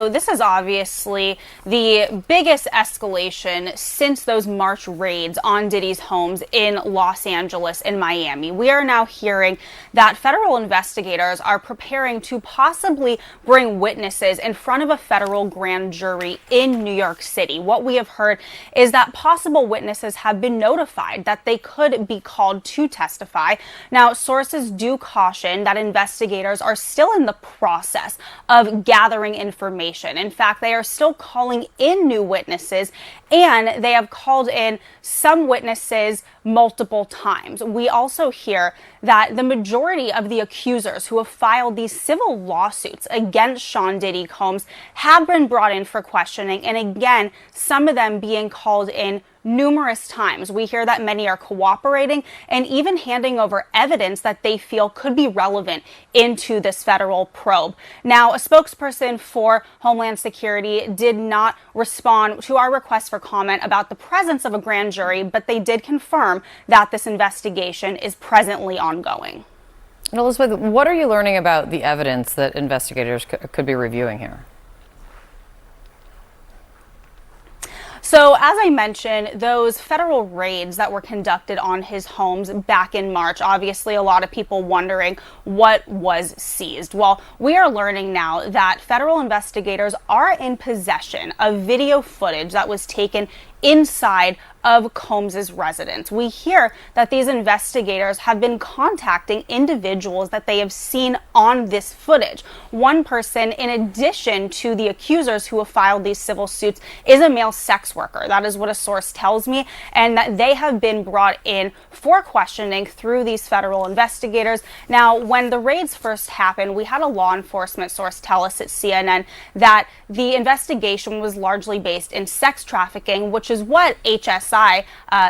This is obviously the biggest escalation since those March raids on Diddy's homes in Los Angeles and Miami. We are now hearing that federal investigators are preparing to possibly bring witnesses in front of a federal grand jury in New York City. What we have heard is that possible witnesses have been notified that they could be called to testify. Now, sources do caution that investigators are still in the process of gathering information. In fact, they are still calling in new witnesses, and they have called in some witnesses multiple times. We also hear that the majority of the accusers who have filed these civil lawsuits against Sean Diddy Combs have been brought in for questioning, and again, some of them being called in numerous times. We hear that many are cooperating and even handing over evidence that they feel could be relevant into this federal probe. Now, a spokesperson for Homeland Security did not respond to our request for comment about the presence of a grand jury, but they did confirm that this investigation is presently ongoing. And Elizabeth, what are you learning about the evidence that investigators could be reviewing here? So, as I mentioned, those federal raids that were conducted on his homes back in March, obviously a lot of people wondering what was seized. Well, we are learning now that federal investigators are in possession of video footage that was taken inside of Combs's residence. We hear that these investigators have been contacting individuals that they have seen on this footage. One person, in addition to the accusers who have filed these civil suits, is a male sex worker. That is what a source tells me, and that they have been brought in for questioning through these federal investigators. Now, when the raids first happened, we had a law enforcement source tell us at CNN that the investigation was largely based in sex trafficking, which is what HSI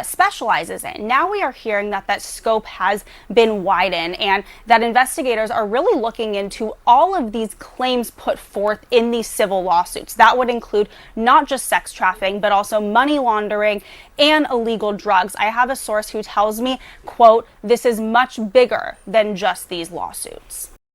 specializes in. Now we are hearing that that scope has been widened and that investigators are really looking into all of these claims put forth in these civil lawsuits. That would include not just sex trafficking, but also money laundering and illegal drugs. I have a source who tells me, quote, "This is much bigger than just these lawsuits."